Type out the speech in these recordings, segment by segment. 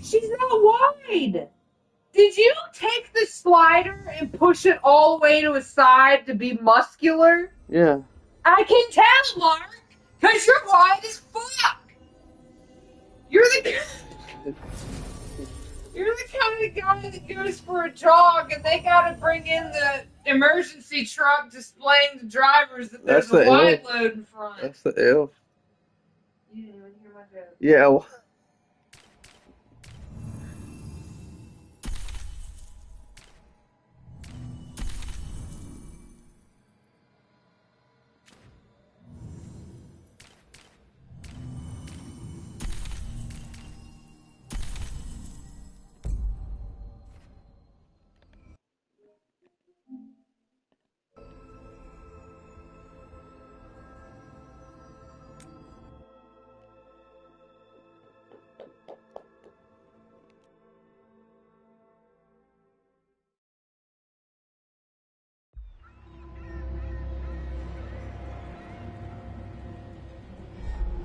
She's not wide. Did you take the slider and push it all the way to his side to be muscular? Yeah. I can tell, Mark, because you're wide as fuck. You're the you're the kind of guy that goes for a jog and they gotta bring in the emergency truck displaying to drivers that That's there's a the wide elf. load in front. That's the elf. You didn't even hear my joke. Yeah.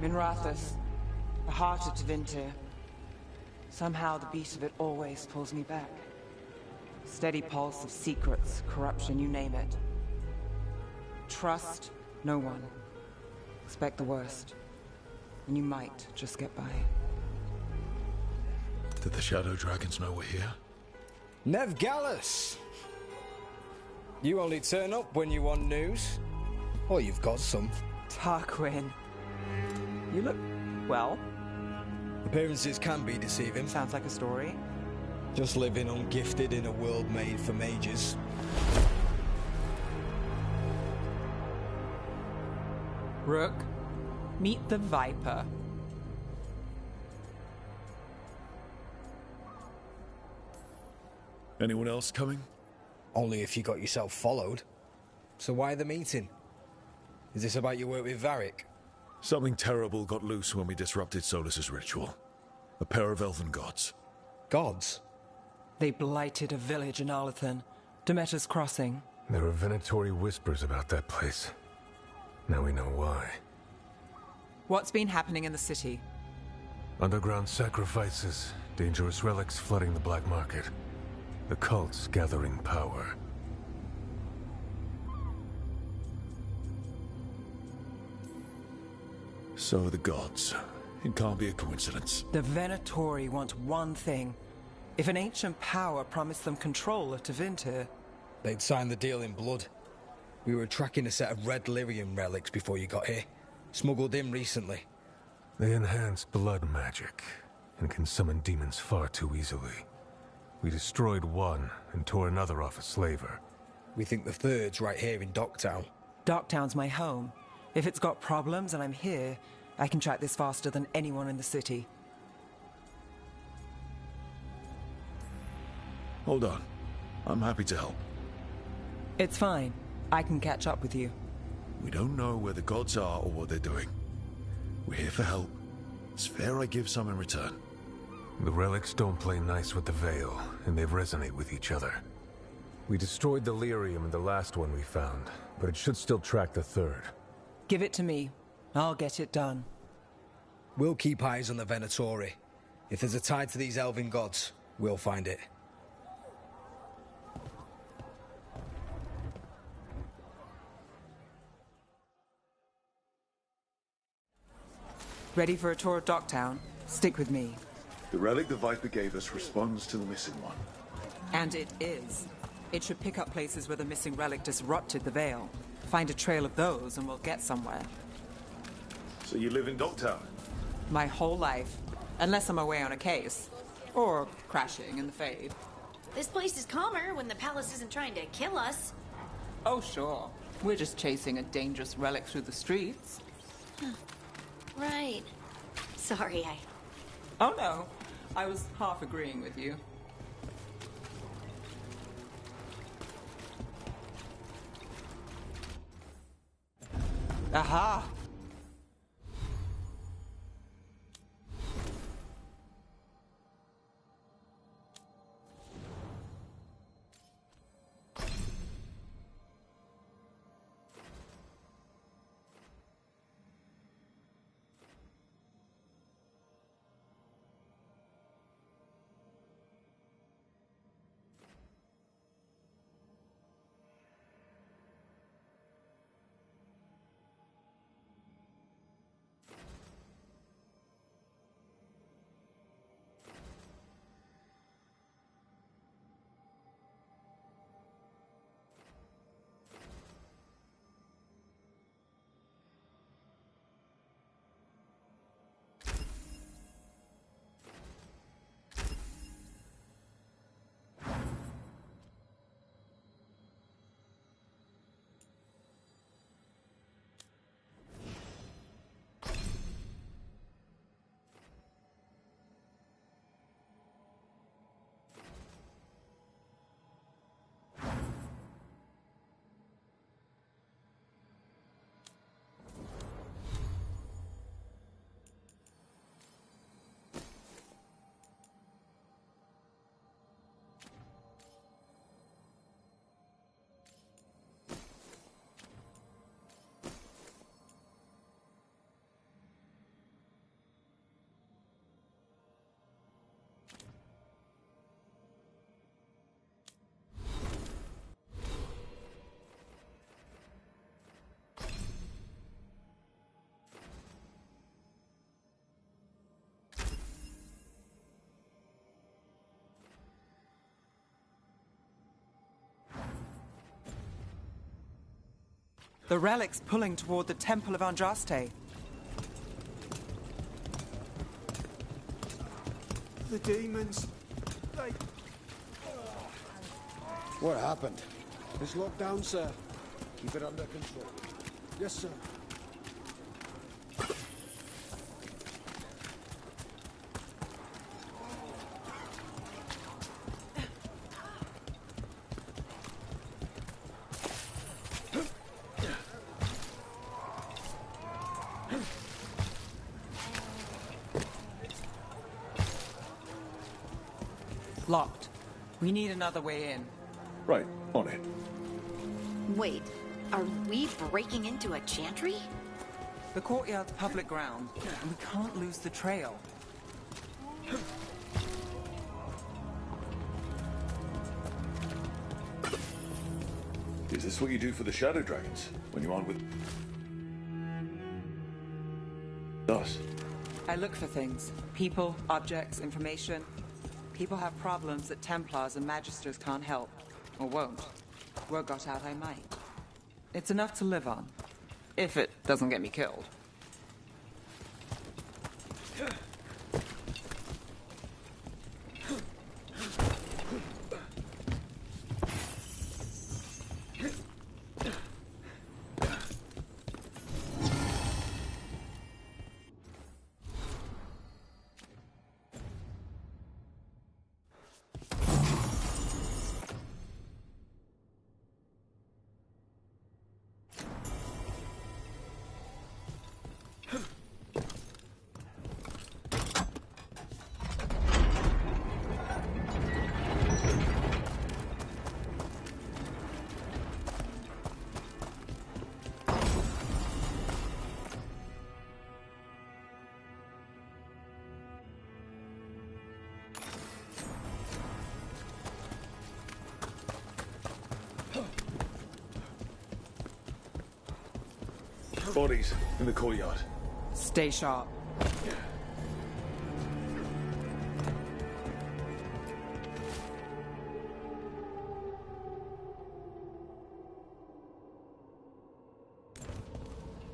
Minrathous, the heart of Tevinter. Somehow the beat of it always pulls me back. Steady pulse of secrets, corruption, you name it. Trust no one. Expect the worst. And you might just get by. Did the Shadow Dragons know we're here? Nev Gallus! You only turn up when you want news. Or you've got some. Tarquin. You look... well. Appearances can be deceiving. Sounds like a story. Just living ungifted in a world made for mages. Rook, meet the Viper. Anyone else coming? Only if you got yourself followed. So why the meeting? Is this about your work with Varric? Something terrible got loose when we disrupted Solus's ritual. A pair of elven gods. Gods? They blighted a village in Arlathan, Demeter's Crossing. There were venatory whispers about that place. Now we know why. What's been happening in the city? Underground sacrifices, dangerous relics flooding the black market. The cults gathering power. So are the gods. It can't be a coincidence. The Venatori want one thing. If an ancient power promised them control of Tevinter, They'd signed the deal in blood. We were tracking a set of red lyrium relics before you got here. Smuggled in recently. They enhance blood magic, and can summon demons far too easily. We destroyed one, and tore another off a slaver. We think the third's right here in Docktown. Docktown's my home. If it's got problems and I'm here, I can track this faster than anyone in the city. Hold on. I'm happy to help. It's fine. I can catch up with you. We don't know where the gods are or what they're doing. We're here for help. It's fair I give some in return. The relics don't play nice with the Veil, and they resonate with each other. We destroyed the lyrium in the last one we found, but it should still track the third. Give it to me. I'll get it done. We'll keep eyes on the Venatori. If there's a tie to these elven gods, we'll find it. Ready for a tour of Docktown? Stick with me. The relic the Viper gave us responds to the missing one. And it is. It should pick up places where the missing relic disrupted the Veil. Find a trail of those and we'll get somewhere. So you live in Docktown? My whole life. Unless I'm away on a case. Or crashing in the Fade. This place is calmer when the palace isn't trying to kill us. Oh, sure. We're just chasing a dangerous relic through the streets. Right. Sorry, Oh, no. I was half agreeing with you. Aha! The relic's pulling toward the Temple of Andraste. The demons. They... What happened? It's locked down, sir. Keep it under control. Yes, sir. Locked. We need another way in. Right, on it. Wait, are we breaking into a chantry? The courtyard's public ground, and we can't lose the trail. Is this what you do for the Shadow Dragons when you aren't with us? I look for things. People, objects, information. People have problems that Templars and Magisters can't help. Or won't. Word got out I might. It's enough to live on. If it doesn't get me killed. Bodies in the courtyard. Stay sharp.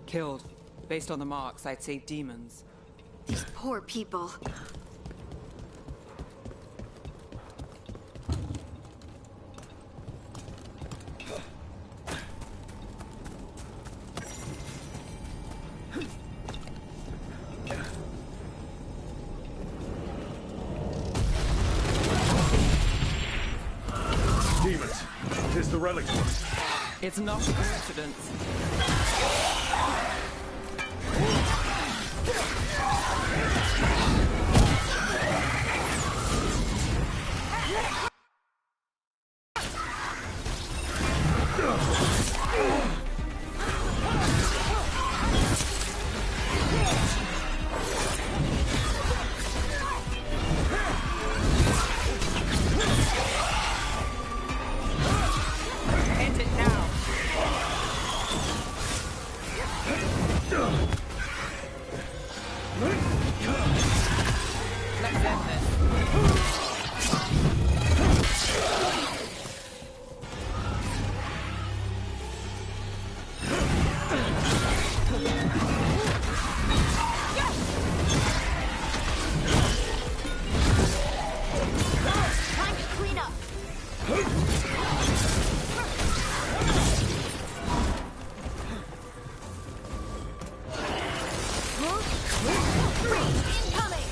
Killed. Based on the marks, I'd say demons. These poor people. Demons. Here's the relic. It's not a coincidence. End it now. Let's end this. Time to clean up. Incoming!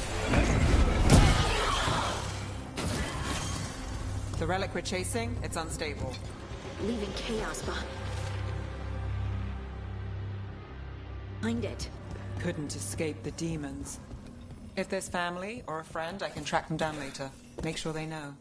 The relic we're chasing, it's unstable. Leaving chaos behind it. Couldn't escape the demons. If there's family or a friend, I can track them down later. Make sure they know.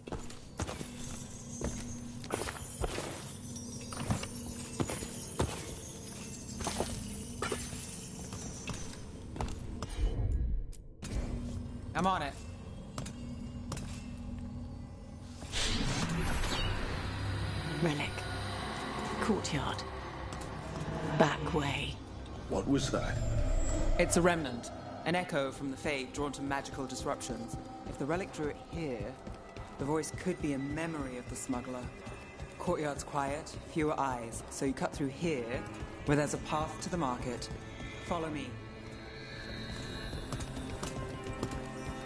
I'm on it. Relic. Courtyard. Back way. What was that? It's a remnant. An echo from the Fade drawn to magical disruptions. If the relic drew it here, the voice could be a memory of the smuggler. Courtyard's quiet, fewer eyes, so you cut through here, where there's a path to the market. Follow me.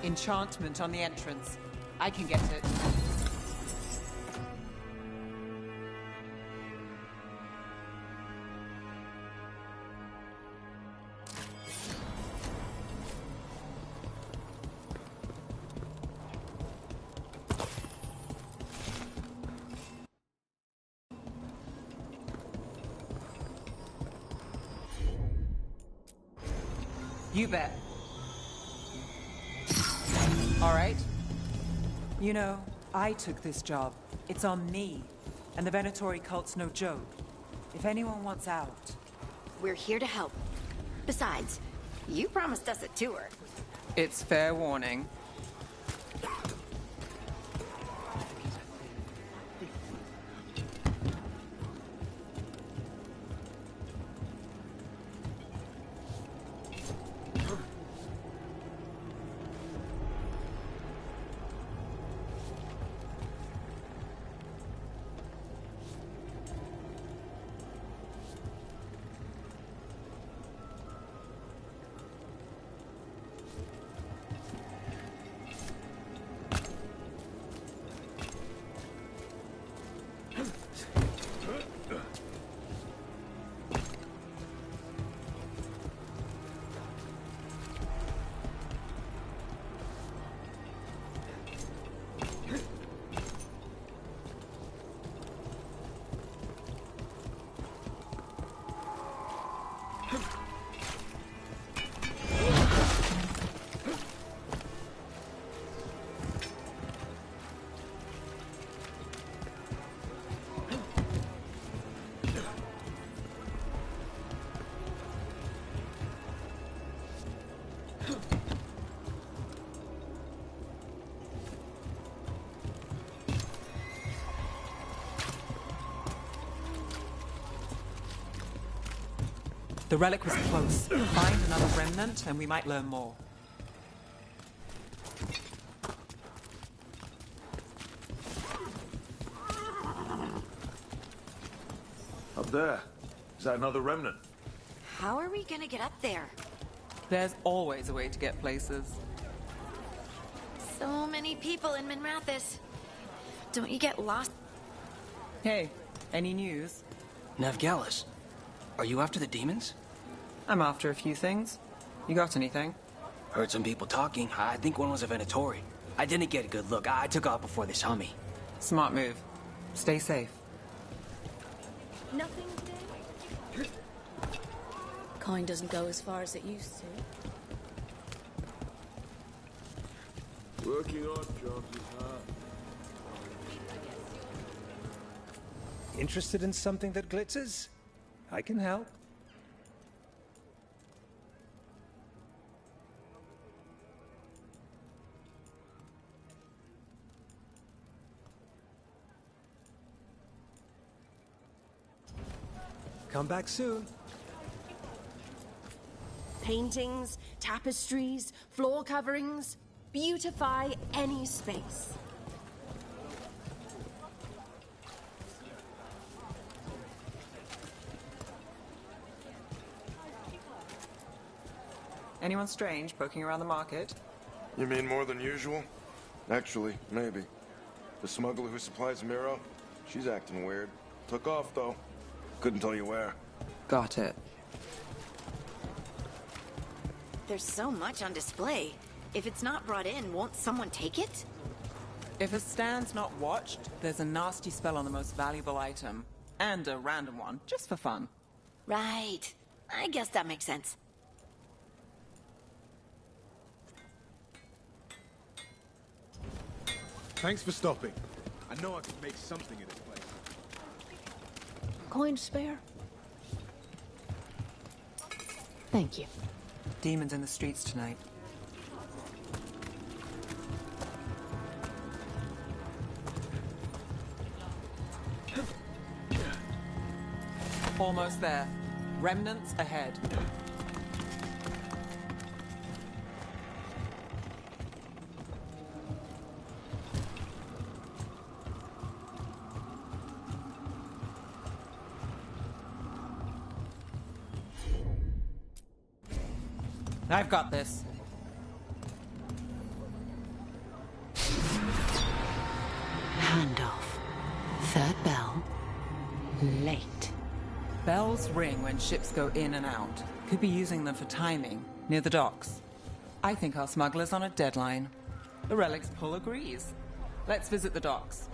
Enchantment on the entrance. I can get it. You bet. All right. You know, I took this job. It's on me. And the Venatori cult's no joke. If anyone wants out... We're here to help. Besides, you promised us a tour. It's fair warning. The relic was close. Find another remnant and we might learn more. Up there. Is that another remnant? How are we gonna get up there? There's always a way to get places. So many people in Minrathis. Don't you get lost? Hey, any news? Veilgaurd, are you after the demons? I'm after a few things. You got anything? Heard some people talking. I think one was a Venatori. I didn't get a good look. I took off before they saw me. Smart move. Stay safe. Nothing today? Coin doesn't go as far as it used to. Working odd jobs is hard. Interested in something that glitters? I can help. Come back soon. Paintings, tapestries, floor coverings. Beautify any space. Anyone strange poking around the market? You mean more than usual? Actually, maybe. The smuggler who supplies Miro, she's acting weird. Took off, though. Couldn't tell you where. Got it. There's so much on display. If it's not brought in, won't someone take it? If a stand's not watched, there's a nasty spell on the most valuable item. And a random one, just for fun. Right. I guess that makes sense. Thanks for stopping. I know I could make something of this place. Coin to spare? Thank you. Demons in the streets tonight. Almost there. Remnants ahead. I've got this. Handoff. Third bell. Late. Bells ring when ships go in and out. Could be using them for timing, near the docks. I think our smuggler's on a deadline. The Relic's pull agrees. Let's visit the docks.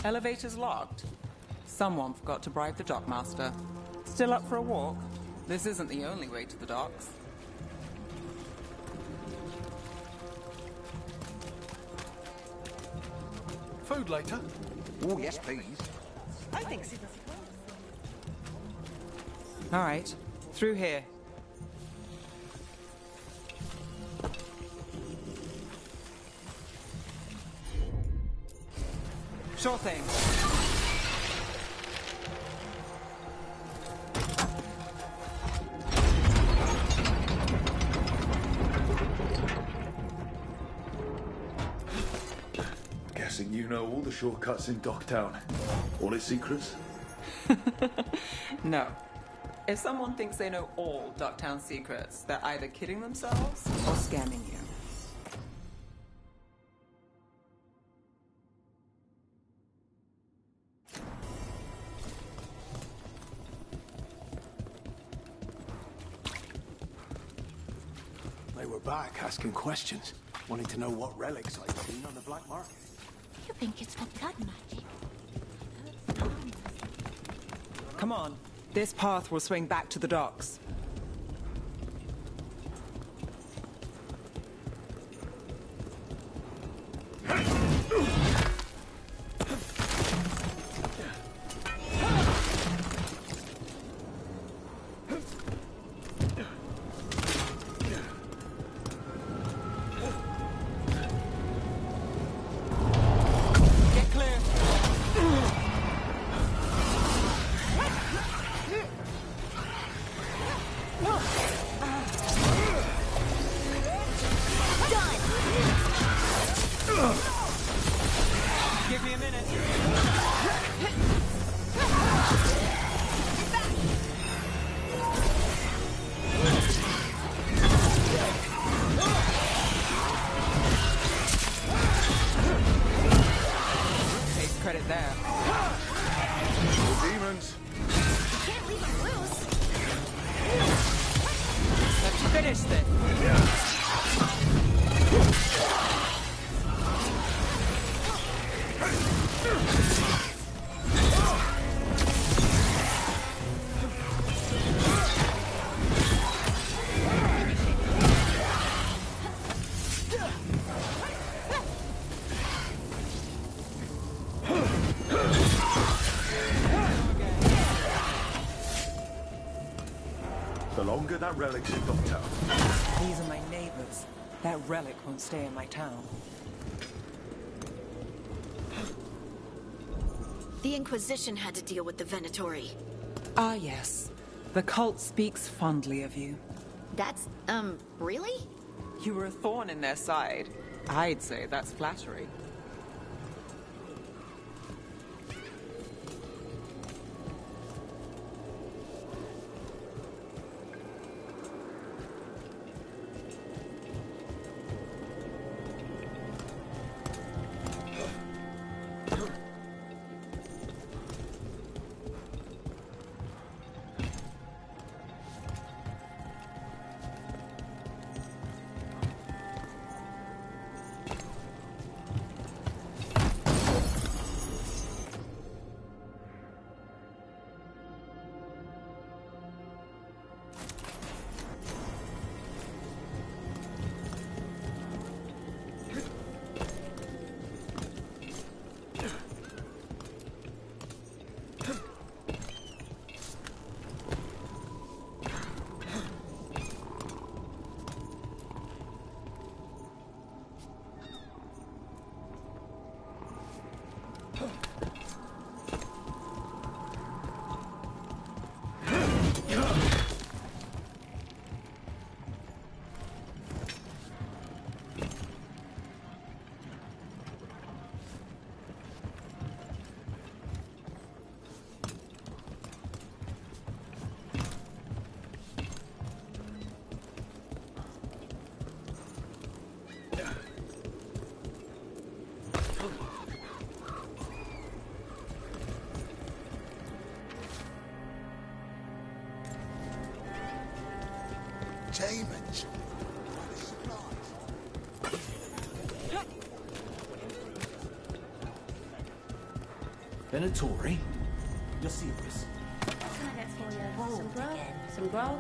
Elevator's locked. Someone forgot to bribe the dockmaster. Still up for a walk? This isn't the only way to the docks. Food later? Oh, yes, please. I think so. All right, through here. Sure thing. Guessing you know all the shortcuts in Docktown. All its secrets? No. If someone thinks they know all Ducktown secrets, they're either kidding themselves or scamming you. They were back asking questions, wanting to know what relics I'd seen on the black market. You think it's for blood magic? Come on. This path will swing back to the docks. Give me a minute. Takes credit there. The demons. You can't leave them loose. Let's finish this. The longer that relic's in Docktown. These are my neighbors. That relic won't stay in my town. The Inquisition had to deal with the Venatori. Ah, yes. The cult speaks fondly of you. That's, really? You were a thorn in their side. I'd say that's flattery. entertainment. Venatori? You're serious? What can I get for you? Some grog? Some grog?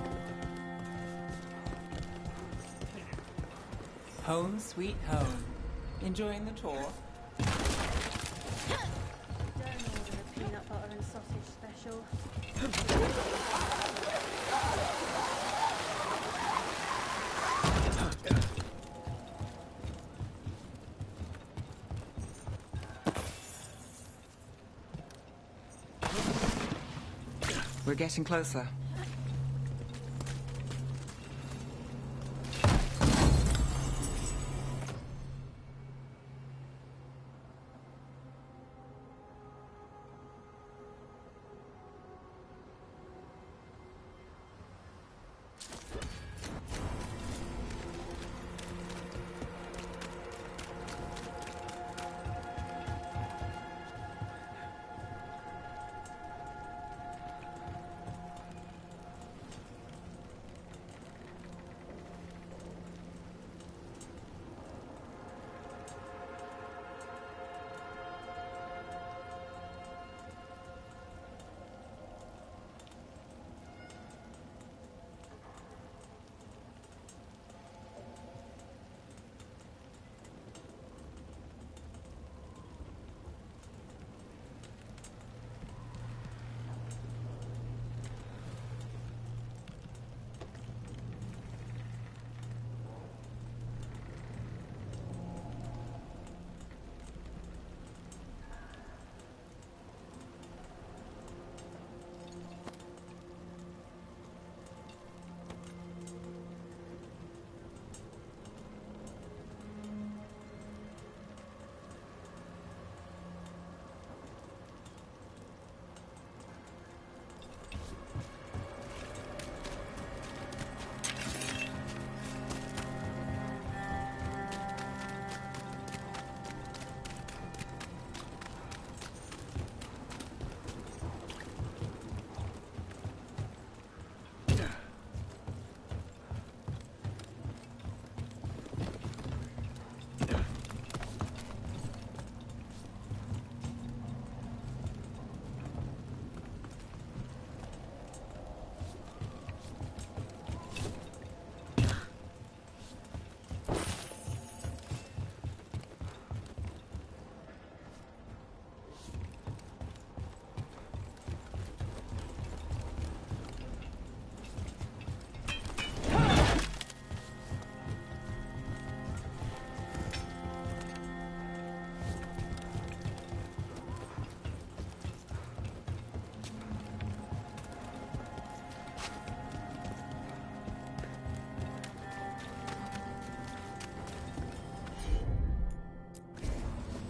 Home sweet home. Enjoying the tour? Don't order a peanut butter and sausage special. We're getting closer.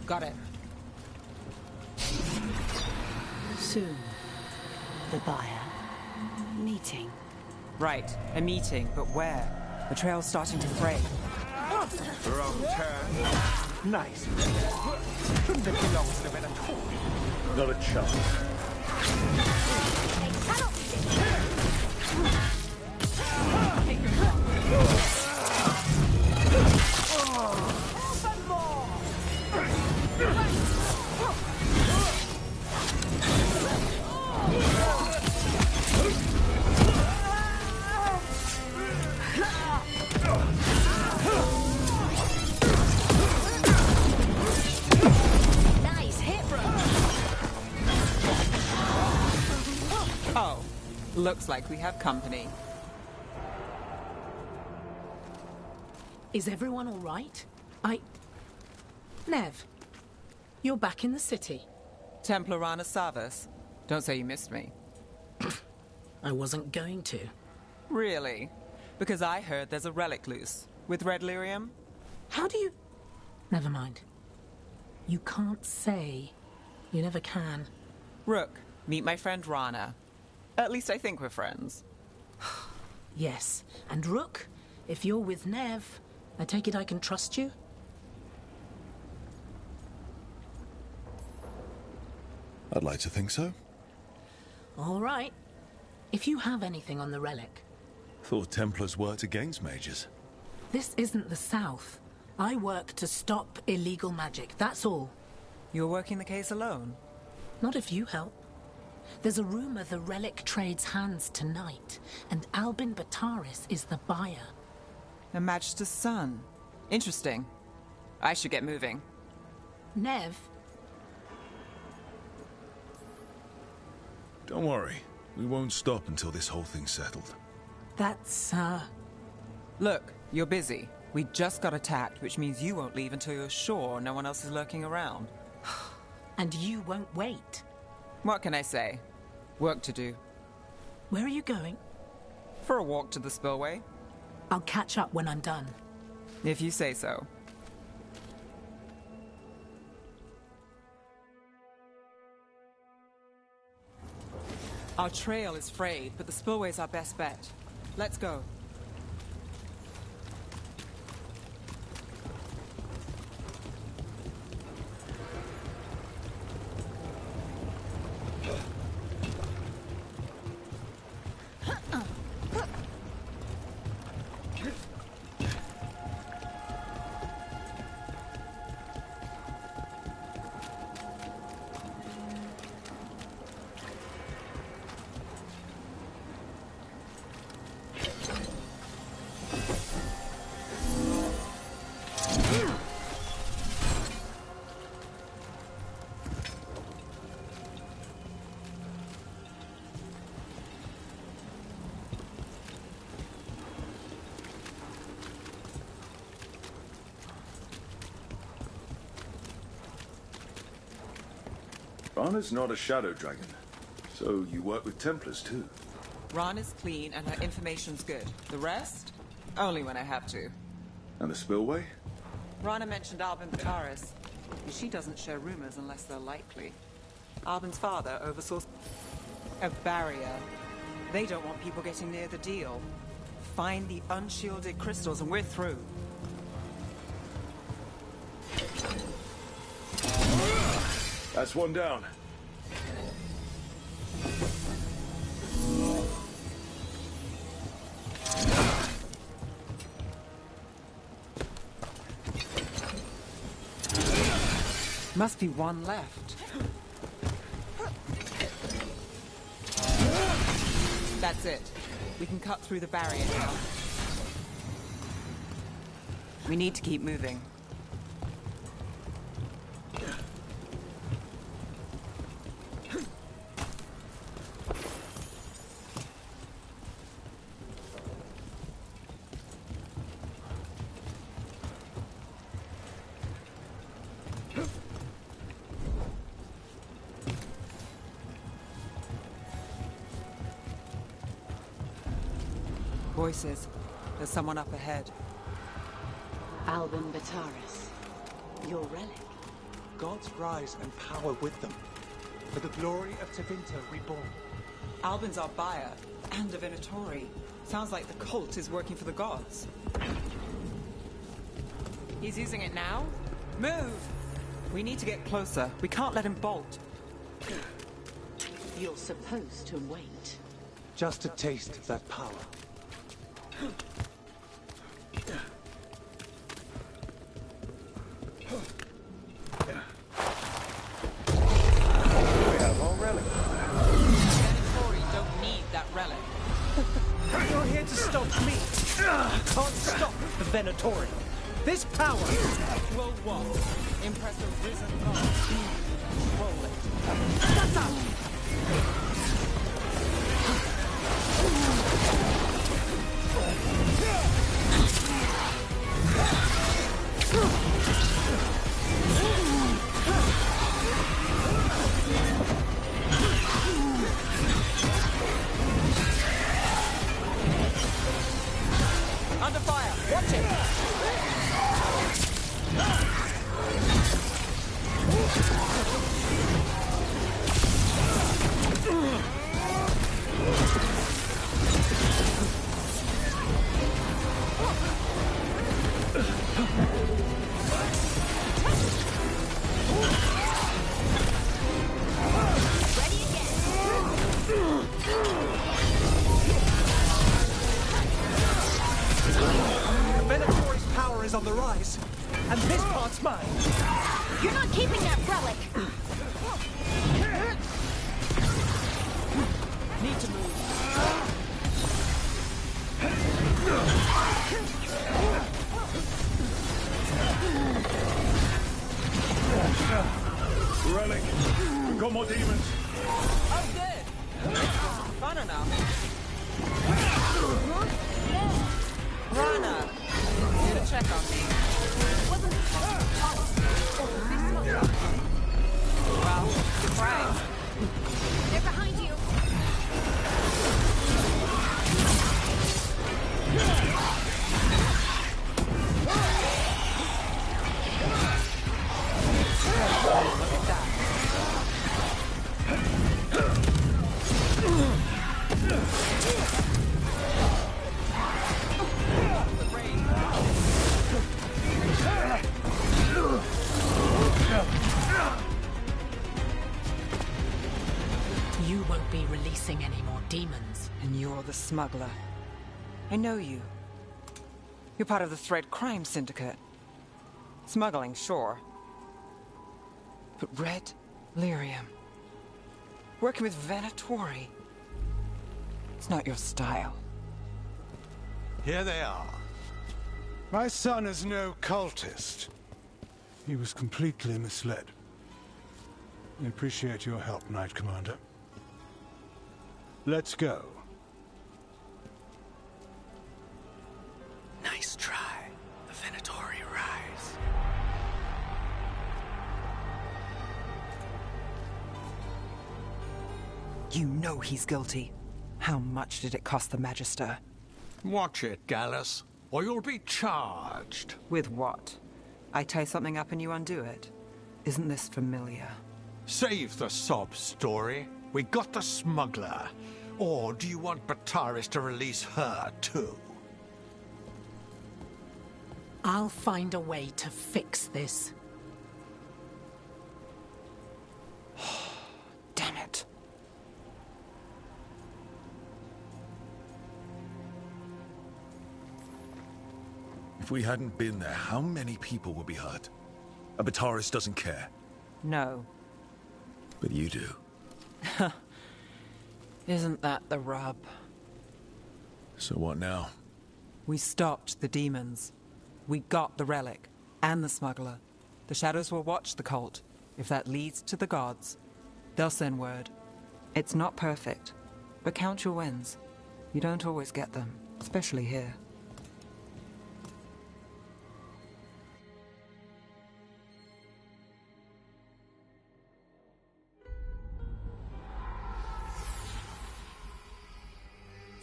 Got it. Soon, the buyer. Meeting. Right, a meeting, but where? The trail's starting to fray. Wrong turn. Nice. Shouldn't have belonged to the Venatori. Not a chance. Nice hit, bro. Oh, looks like we have company. Is everyone all right? Nev, you're back in the city. Templar Rana Savas. Don't say you missed me. I wasn't going to. Really? Because I heard there's a relic loose. With red lyrium? How do you... Never mind. You can't say. You never can. Rook, meet my friend Rana. At least I think we're friends. Yes. And Rook, if you're with Nev, I take it I can trust you? I'd like to think so. All right. If you have anything on the relic, Thought Templars worked against mages. This isn't the South. I work to stop illegal magic, that's all. You're working the case alone? Not if you help. There's a rumor the relic trades hands tonight, and Albin Bataris is the buyer. A Magister's son. Interesting. I should get moving. Nev? Don't worry. We won't stop until this whole thing's settled. That's, Look, you're busy. We just got attacked, which means you won't leave until you're sure no one else is lurking around. And you won't wait. What can I say? Work to do. Where are you going? For a walk to the spillway. I'll catch up when I'm done. If you say so. Our trail is frayed, but the spillway's our best bet. Let's go. Rana's not a shadow dragon, so you work with Templars too. Rana's clean and her information's good. The rest? Only when I have to. And the spillway? Rana mentioned Albin Bataris. She doesn't share rumors unless they're likely. Albin's father oversaw a barrier. They don't want people getting near the deal. Find the unshielded crystals and we're through. That's one down. Must be one left. That's it. We can cut through the barrier now. We need to keep moving. Voices. There's someone up ahead. Albin Bataris. Your relic. Gods rise and power with them. For the glory of Tevinter reborn. Albin's our buyer, and Divinatori. Sounds like the cult is working for the gods. He's using it now? Move! We need to get closer. We can't let him bolt. You're supposed to wait. Just to taste that power. We have our relic. Divinatori don't need that relic. You're here to stop me. You can't stop the Venatori. This power will what? Impress a risen god. Roll it. Shut up! Under fire! Watch it! Shadows on the rise. And this part's mine. You're not keeping that relic! Need to move. Relic! We've got more demons! Oh, good! Fun enough. Rana, here to check on me. Well, surprise. They're behind you! Look at that. You won't be releasing any more demons. And you're the smuggler. I know you. You're part of the Thread Crime Syndicate. Smuggling, sure. But Red Lyrium. Working with Venatori. It's not your style. Here they are. My son is no cultist. He was completely misled. I appreciate your help, Knight Commander. Let's go. Nice try. The Venatori rise. You know he's guilty. How much did it cost the Magister? Watch it, Gallus, or you'll be charged. With what? I tie something up and you undo it. Isn't this familiar? Save the sob story. We got the smuggler. Or do you want Bataris to release her, too? I'll find a way to fix this. Damn it. If we hadn't been there, how many people would be hurt? And Bataris doesn't care. No. But you do. Isn't that the rub? So what now? We stopped the demons. We got the relic. And the smuggler. The Shadows will watch the cult. If that leads to the gods, they'll send word. It's not perfect, but count your wins. You don't always get them, especially here.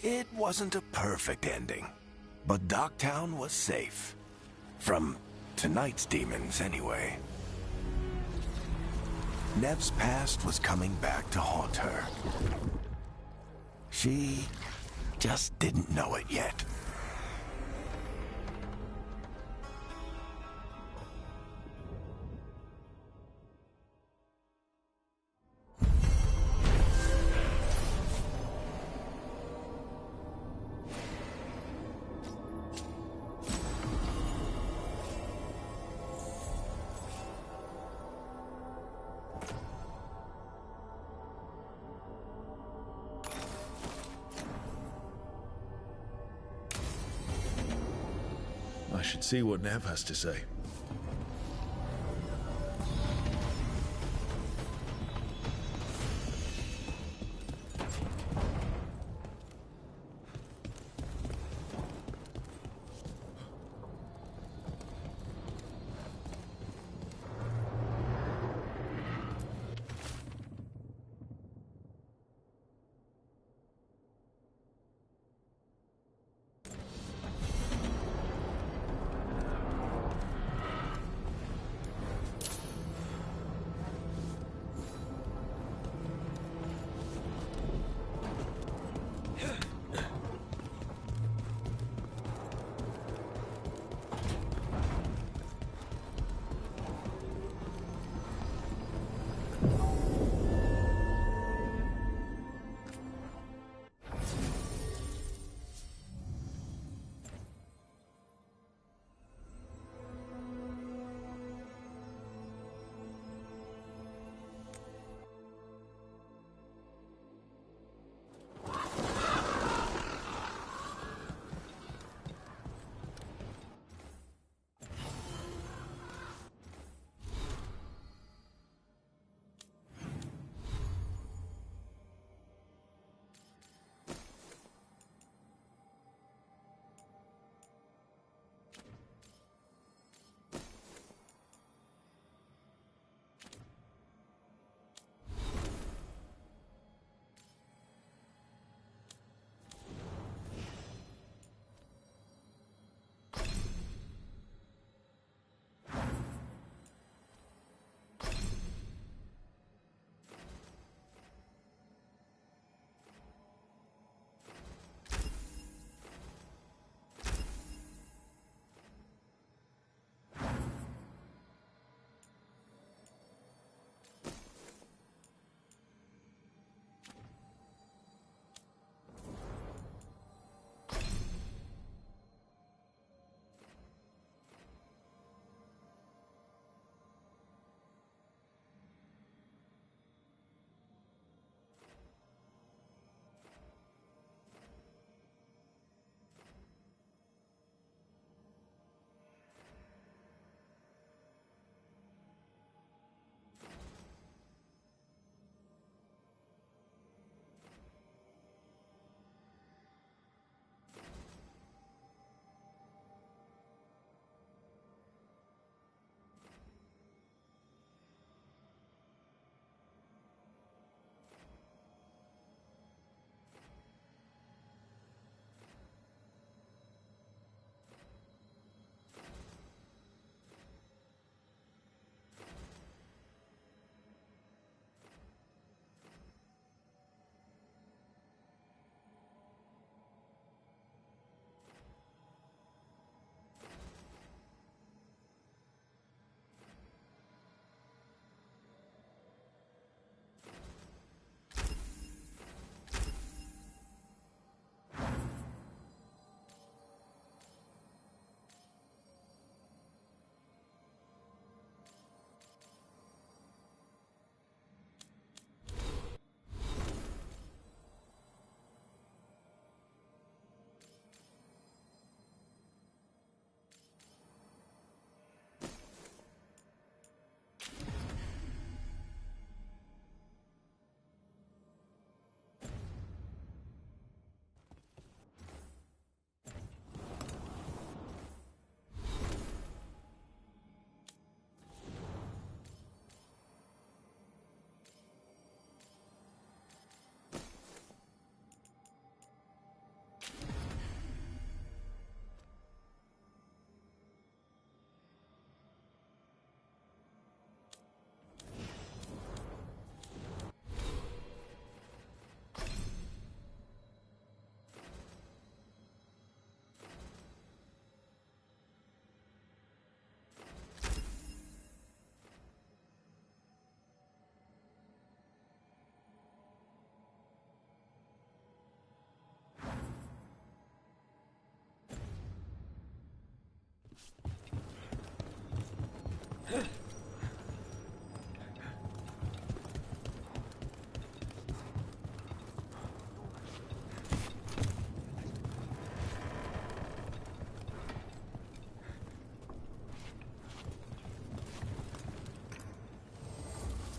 It wasn't a perfect ending, but Docktown was safe. From tonight's demons, anyway. Nev's past was coming back to haunt her. She just didn't know it yet. I should see what Nev has to say.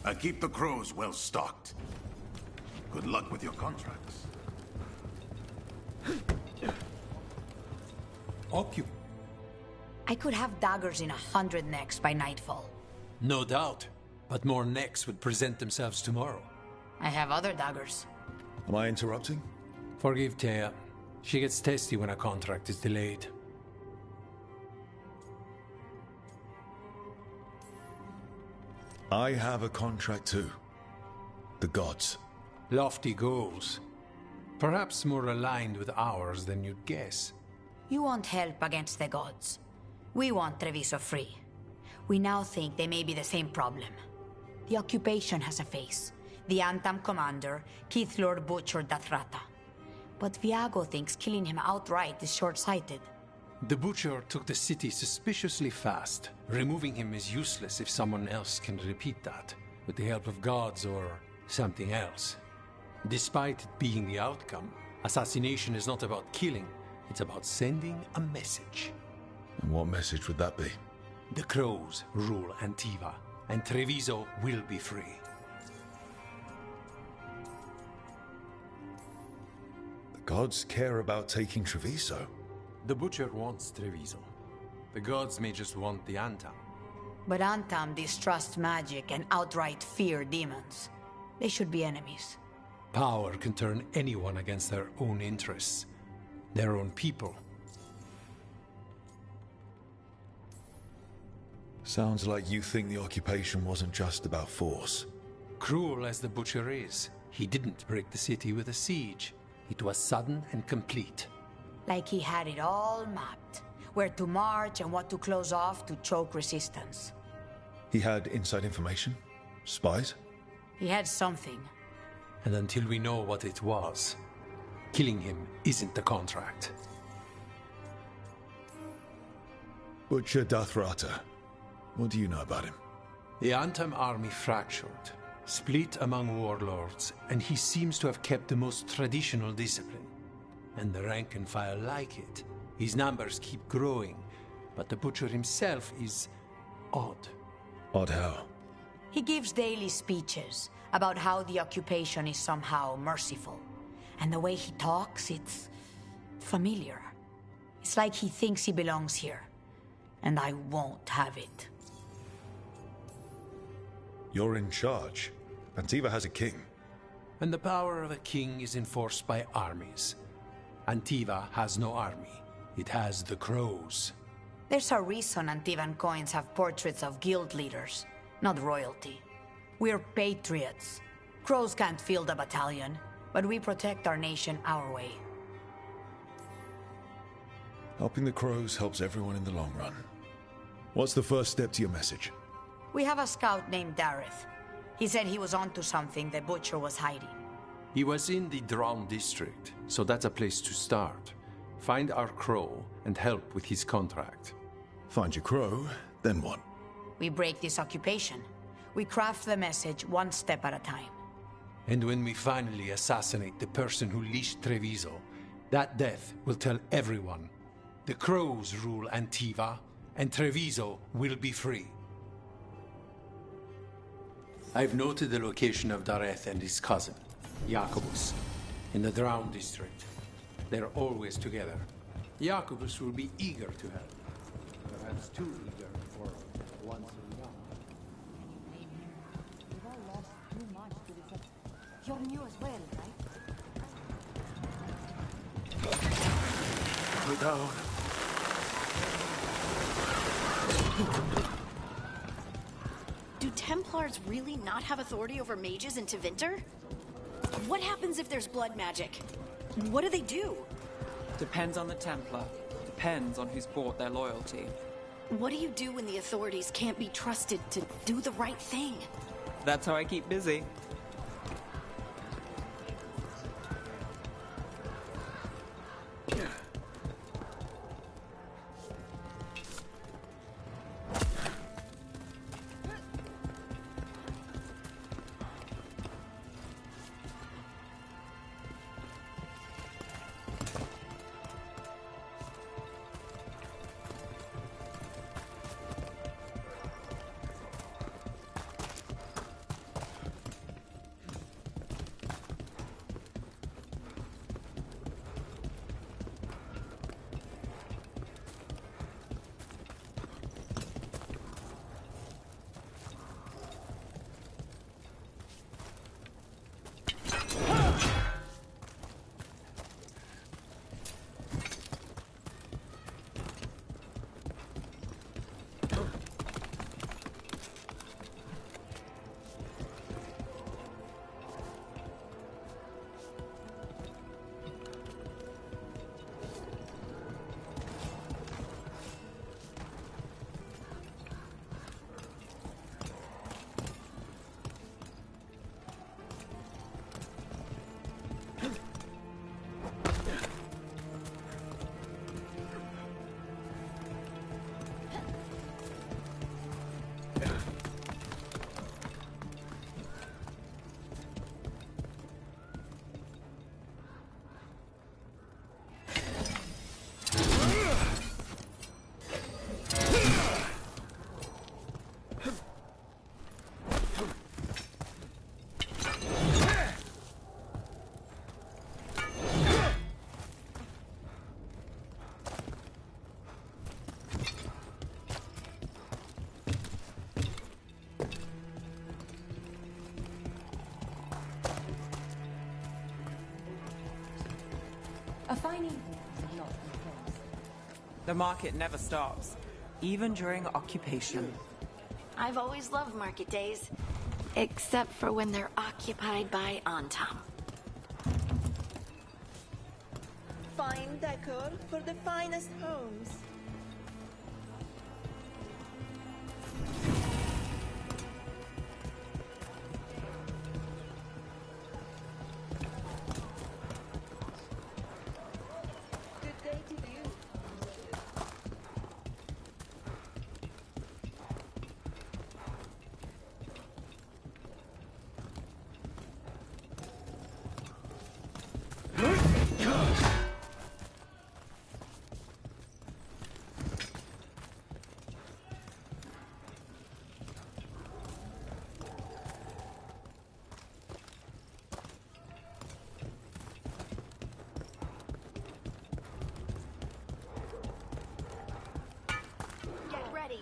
I keep the crows well stocked. Good luck with your contracts. I could have daggers in 100 necks by nightfall. No doubt, but more necks would present themselves tomorrow. I have other daggers. Am I interrupting? Forgive Thea. She gets testy when a contract is delayed. I have a contract too. The gods. Lofty goals. Perhaps more aligned with ours than you'd guess. You want help against the gods. We want Treviso free. We now think they may be the same problem. The occupation has a face. The Antam commander, Keith Lord Butcher Dathrata. But Viago thinks killing him outright is short-sighted. The Butcher took the city suspiciously fast. Removing him is useless if someone else can repeat that, with the help of gods or something else. Despite it being the outcome, assassination is not about killing, it's about sending a message. And what message would that be? The crows rule Antiva, and Treviso will be free. The gods care about taking Treviso. The Butcher wants Treviso. The gods may just want the Antam. But Antam distrust magic and outright fear demons. They should be enemies. Power can turn anyone against their own interests, their own people. Sounds like you think the occupation wasn't just about force. Cruel as the Butcher is, he didn't break the city with a siege. It was sudden and complete. Like he had it all mapped. Where to march and what to close off to choke resistance. He had inside information? Spies? He had something. And until we know what it was, killing him isn't the contract. Butcher Dathrata. What do you know about him? The Antam army fractured, split among warlords, and he seems to have kept the most traditional discipline. And the rank and file like it. His numbers keep growing, but the Butcher himself is odd. Odd how? He gives daily speeches about how the occupation is somehow merciful. And the way he talks, it's familiar. It's like he thinks he belongs here. And I won't have it. You're in charge. Antiva has a king. And the power of a king is enforced by armies. Antiva has no army. It has the crows. There's a reason Antivan coins have portraits of guild leaders, not royalty. We're patriots. Crows can't field a battalion, but we protect our nation our way. Helping the crows helps everyone in the long run. What's the first step to your message? We have a scout named Dareth. He said he was onto something the Butcher was hiding. He was in the Drown district, so that's a place to start. Find our crow and help with his contract. Find your crow, then what? We break this occupation. We craft the message one step at a time. And when we finally assassinate the person who leashed Treviso, that death will tell everyone. The crows rule Antiva, and Treviso will be free. I've noted the location of Dareth and his cousin, Jacobus, in the Drown district. They're always together. Jacobus will be eager to help. Perhaps too eager for once and young. We've all lost too much to this. You're new as well, right? Put down. Do Templars really not have authority over mages in Tevinter? What happens if there's blood magic? What do they do? Depends on the Templar. Depends on who's bought their loyalty. What do you do when the authorities can't be trusted to do the right thing? That's how I keep busy. The market never stops, even during occupation. I've always loved market days, except for when they're occupied by Antam. Fine decor for the finest homes. Good day to you. Get ready.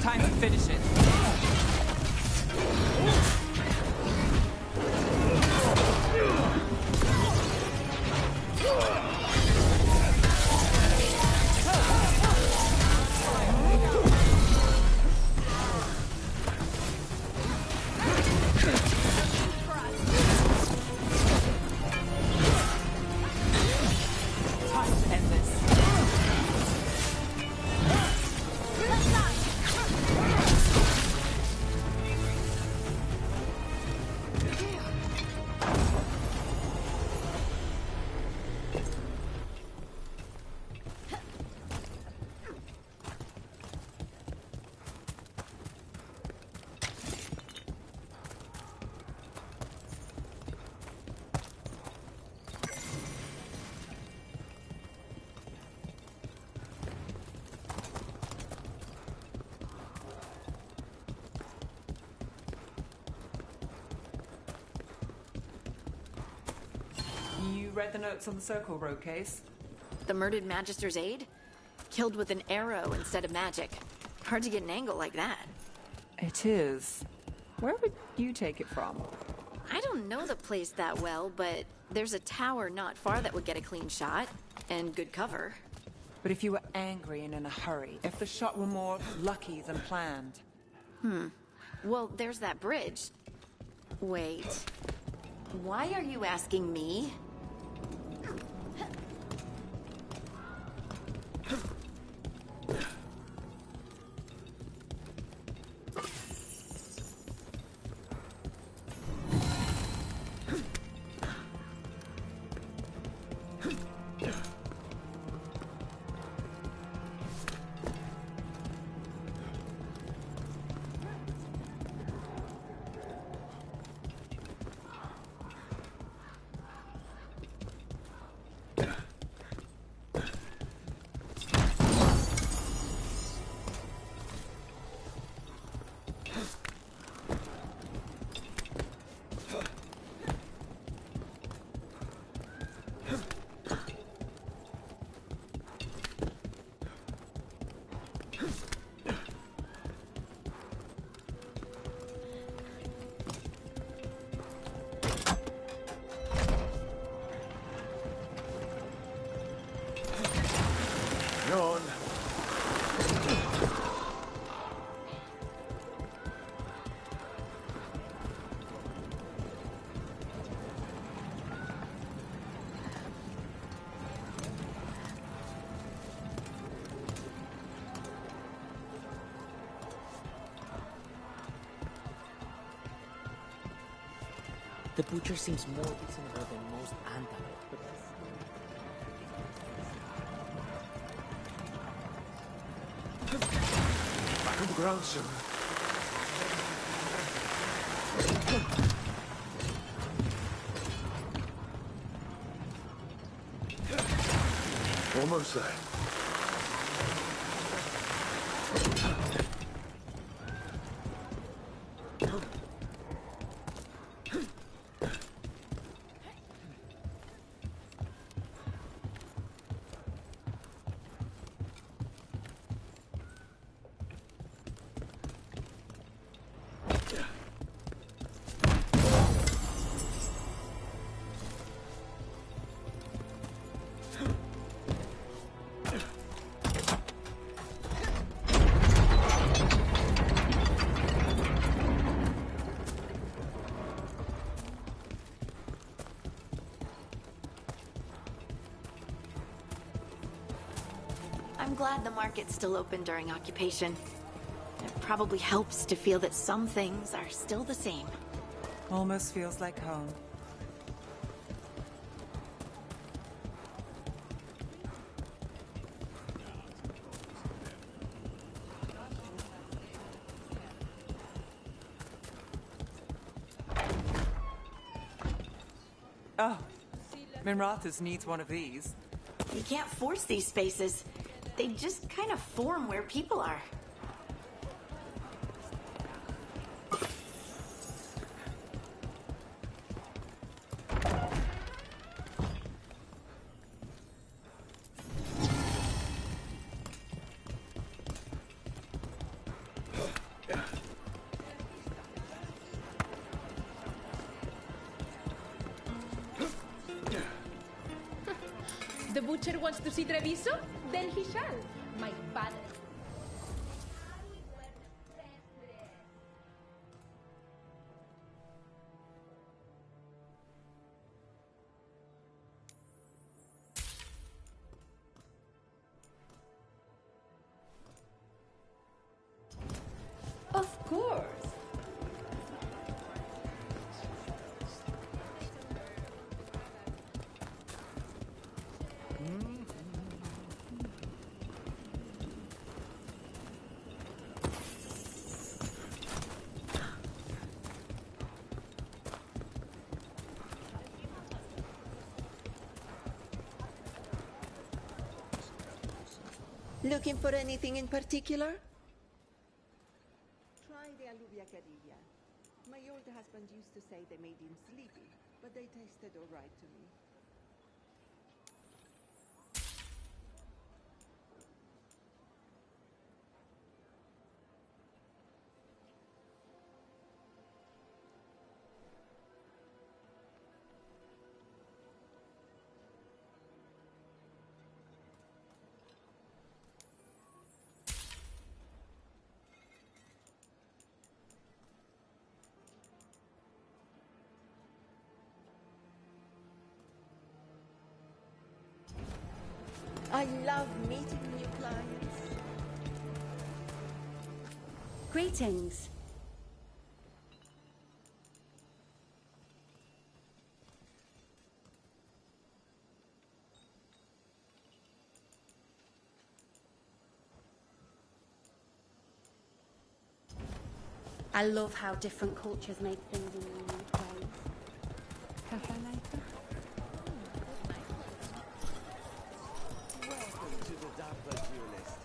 Time to finish it. Time to end this. You read the notes on the Circle Road case? The murdered Magister's aide? Killed with an arrow instead of magic. Hard to get an angle like that. It is. Where would you take it from? I don't know the place that well, but there's a tower not far that would get a clean shot. And good cover. But if you were angry and in a hurry, if the shot were more lucky than planned. Well, there's that bridge. Wait. Why are you asking me? The butcher seems more reasonable than most Antam. Back on the ground, sir. Almost there. I'm glad the market's still open during occupation. It probably helps to feel that some things are still the same. Almost feels like home. Oh, Minrathus needs one of these. You can't force these spaces. They just kind of form where people are. The butcher wants to see Treviso? Then he shall, my padre. Of course. Looking for anything in particular? Try the alluvia carilla. My old husband used to say they made him sleepy, but they tasted all right to me. I love meeting new clients. Greetings. I love how different cultures make things in unique ways. Welcome to the Dapper Duelist.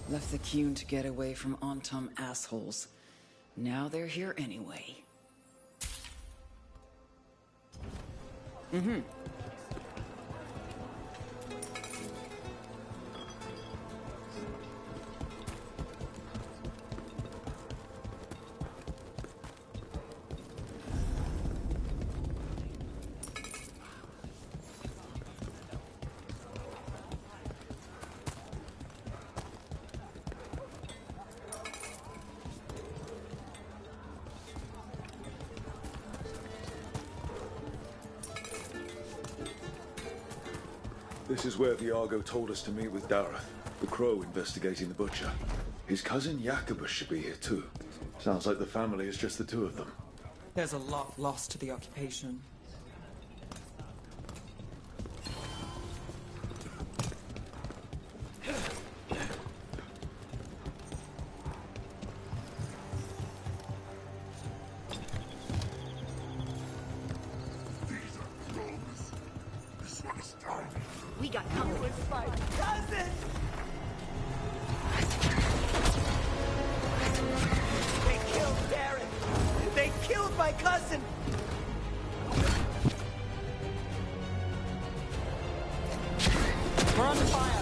Left the Qun to get away from Antum assholes. Now they're here anyway. Mm-hmm. This is where Veilgaurd told us to meet with Dareth, the crow investigating the butcher. His cousin Jacobus should be here too. Sounds like the family is just the two of them. There's a lot lost to the occupation. We got company. It was my cousin! They killed Darren! They killed my cousin! We're under fire!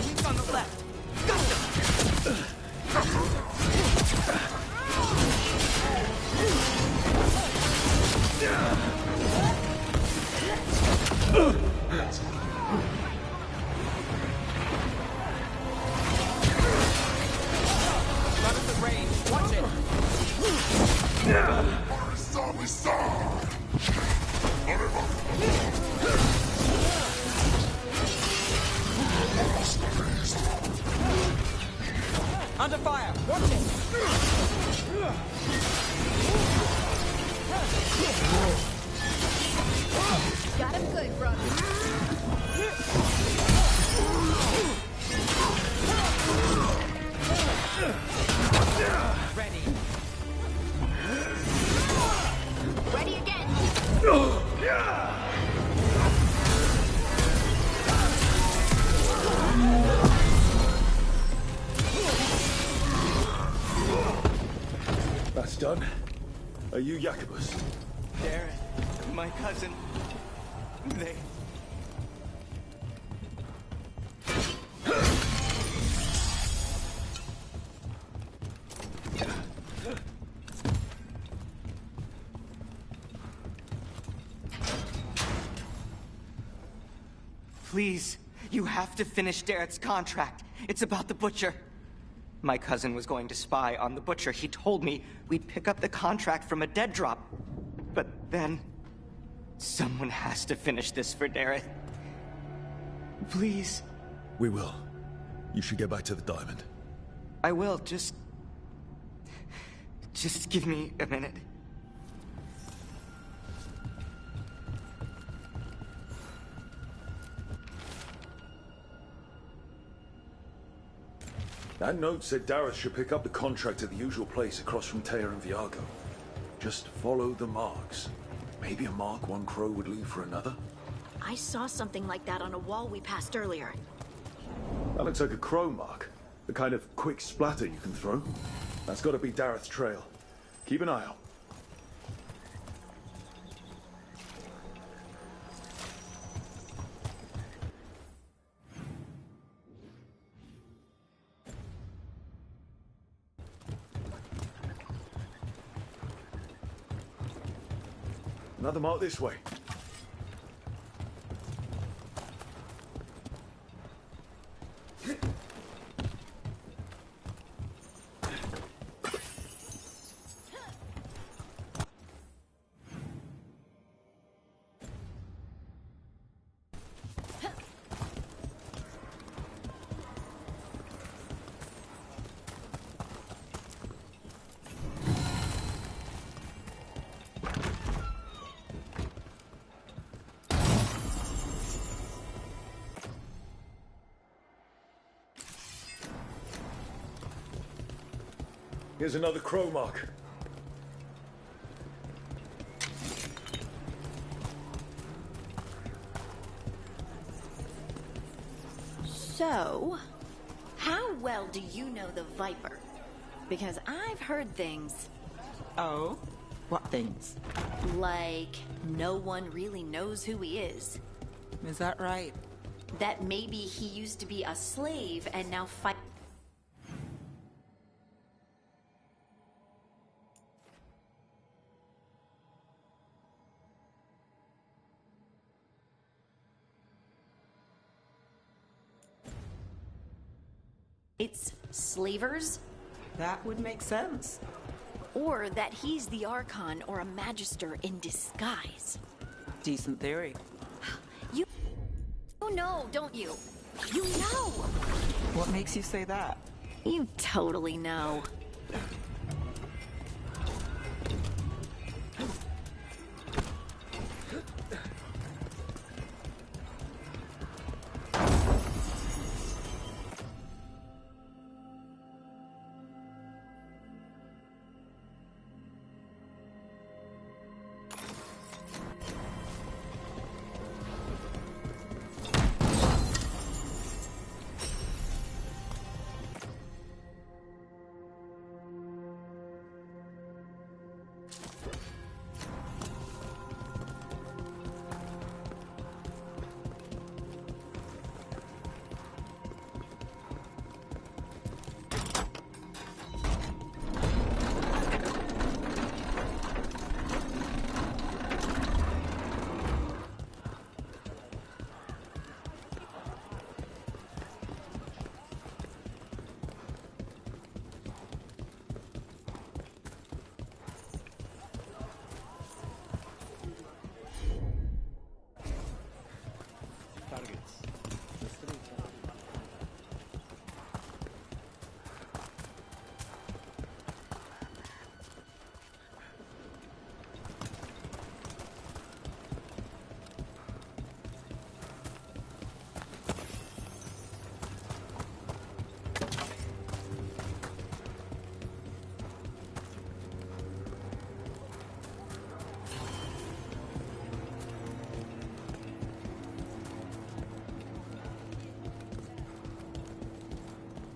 He's on the left! Got them! Run at the range. Watch it. Under fire. Watch it. Got him good, brother. Ready. Ready again. That's done. Are you Jacobus? Darren, my cousin. They... Please, you have to finish Darrett's contract. It's about the Butcher. My cousin was going to spy on the Butcher. He told me we'd pick up the contract from a dead drop. But then... someone has to finish this for Dareth. Please. We will. You should get back to the diamond. I will, just give me a minute. That note said Dareth should pick up the contract at the usual place across from Teir and Veilgaurd. Just follow the marks. Maybe a mark one crow would leave for another? I saw something like that on a wall we passed earlier. That looks like a crow mark. The kind of quick splatter you can throw. That's got to be Dareth's trail. Keep an eye out. Another mark this way. Here's another crow mark. So, well do you know the Viper? Because I've heard things. Oh? What things? Like, no one really knows who he is. Is that right? That maybe he used to be a slave and now fight. It's slavers? That would make sense. Or that he's the Archon or a Magister in disguise. Decent theory. You know, don't you? You know! What makes you say that? You totally know.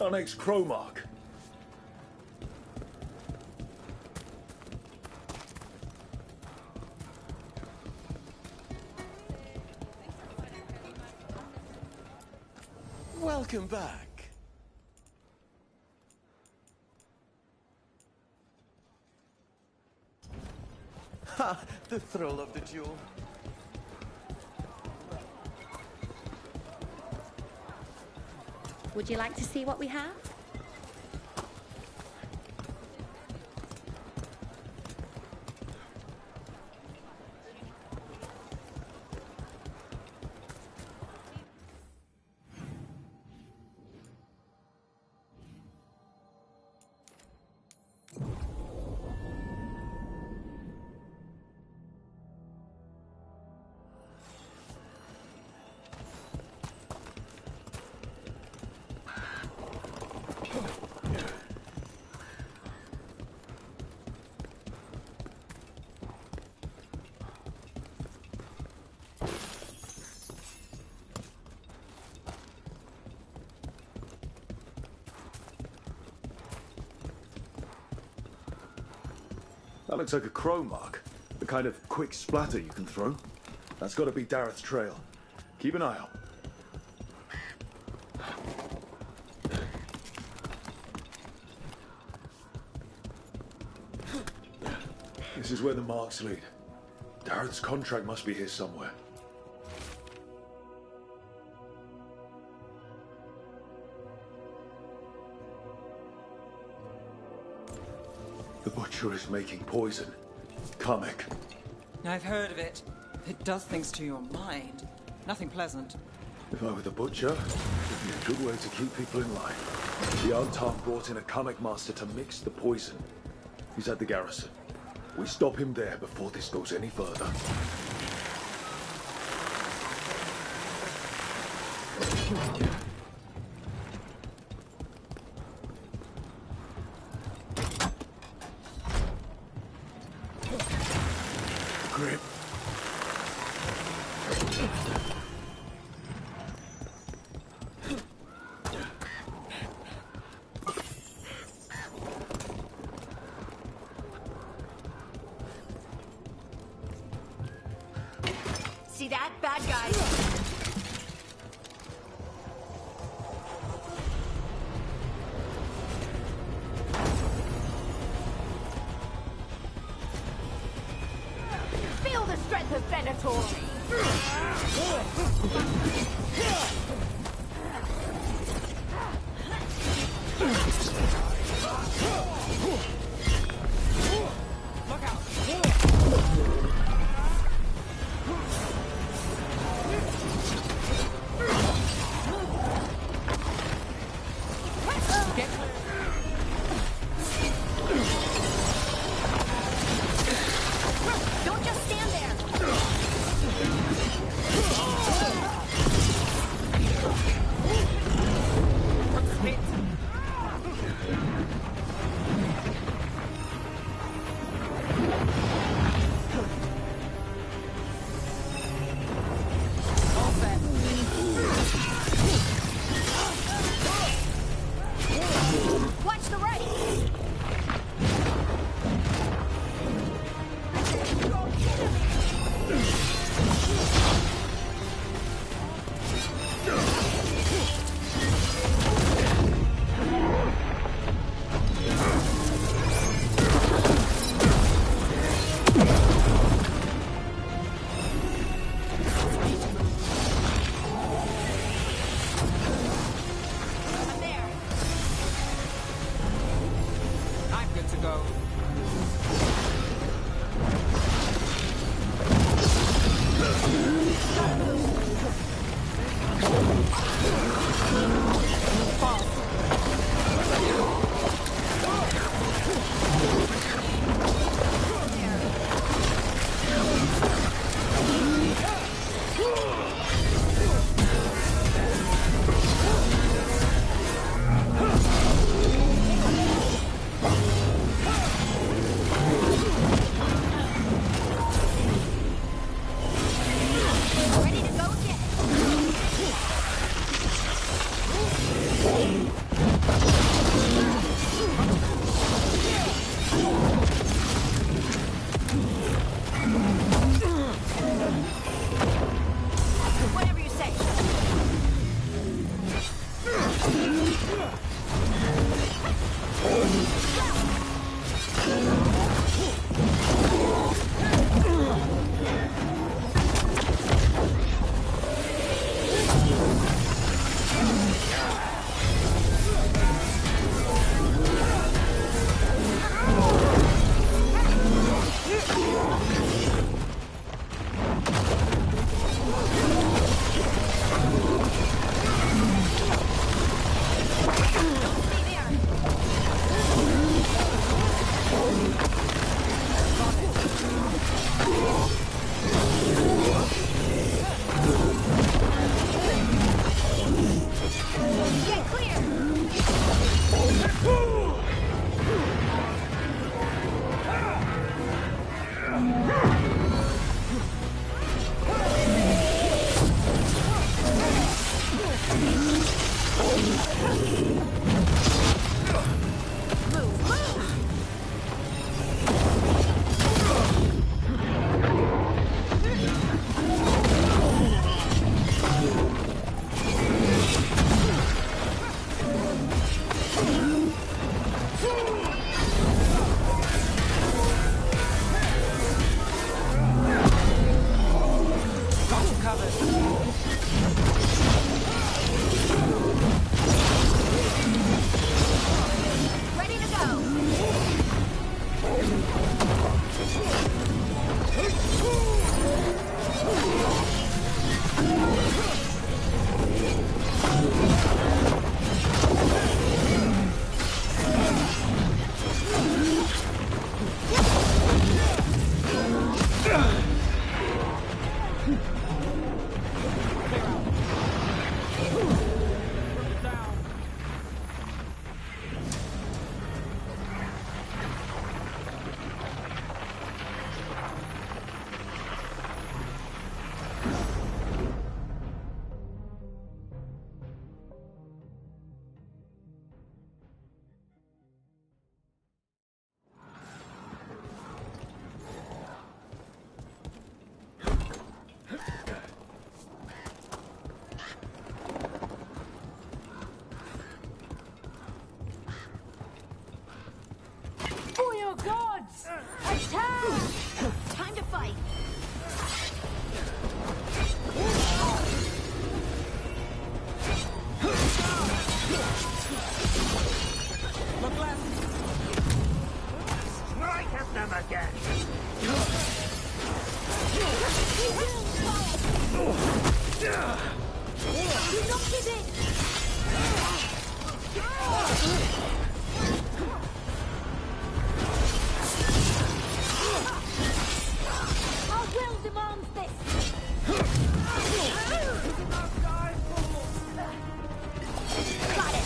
Annex Crowmark. Welcome back. Ha! The thrill of the duel. Would you like to see what we have? That looks like a Crowmark. The kind of quick splatter you can throw. That's got to be Dareth's trail. Keep an eye out. This is where the marks lead. Dareth's contract must be here somewhere. The Butcher is making poison. Kamek. I've heard of it. It does things to your mind. Nothing pleasant. If I were the Butcher, it'd be a good way to keep people in line. The Arntar brought in a Kamek master to mix the poison. He's at the garrison. We stop him there before this goes any further. Grip. See that? Bad guys. Feel the strength of Venator! Look out! Get clear. Don't just stand there! Watch the right! I'm there. I'm good to go. Ready to go again. Whatever you say. Get clear! Got you covered. Ready to go. Our will demands this! Got it!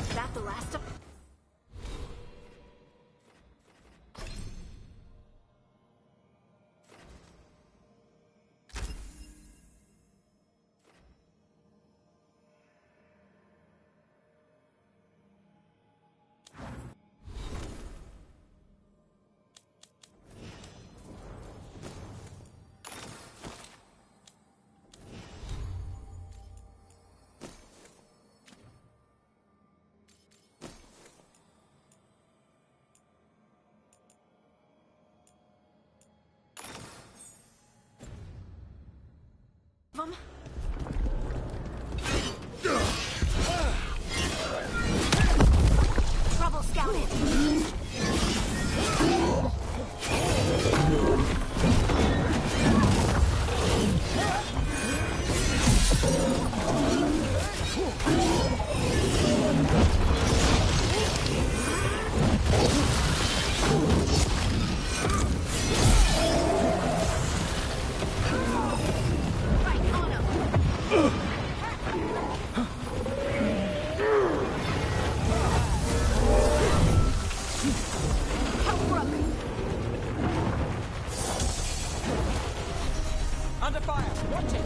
Is that the last of... them? Trouble scouted. Under fire! Watch it!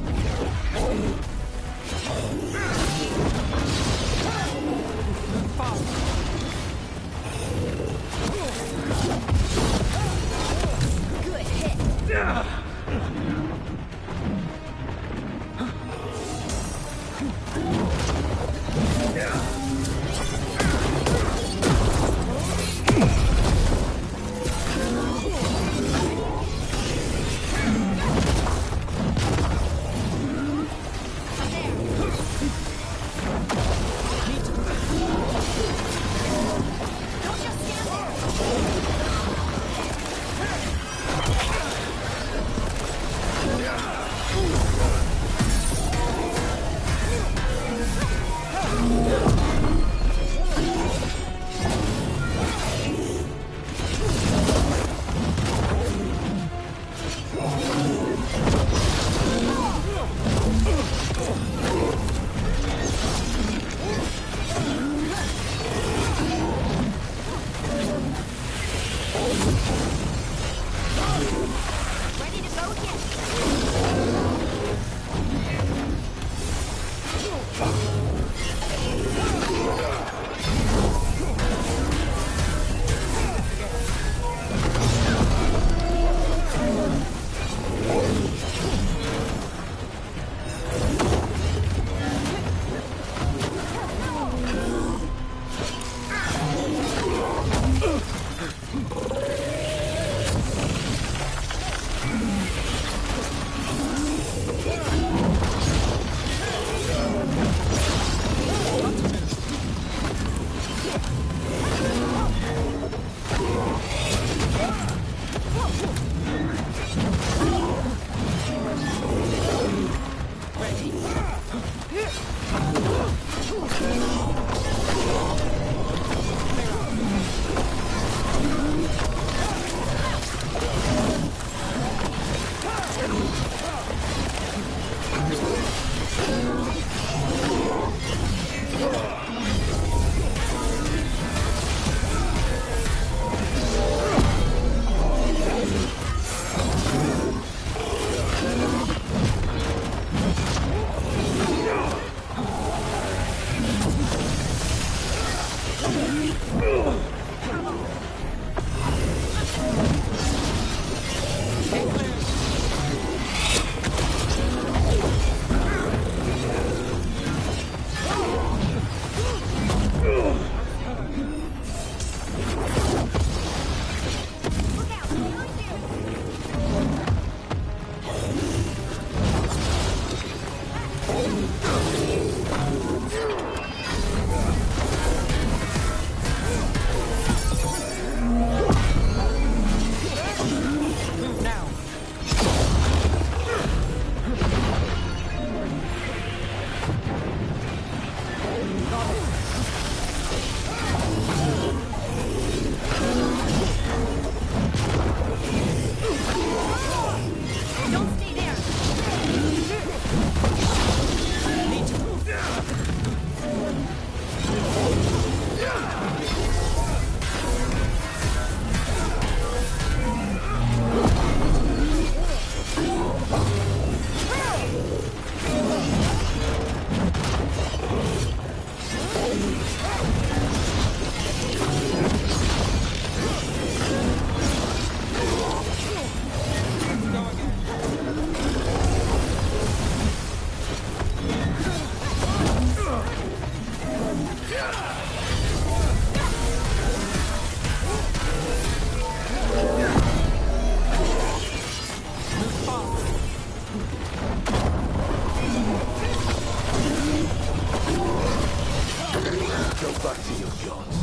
Go back to your jobs.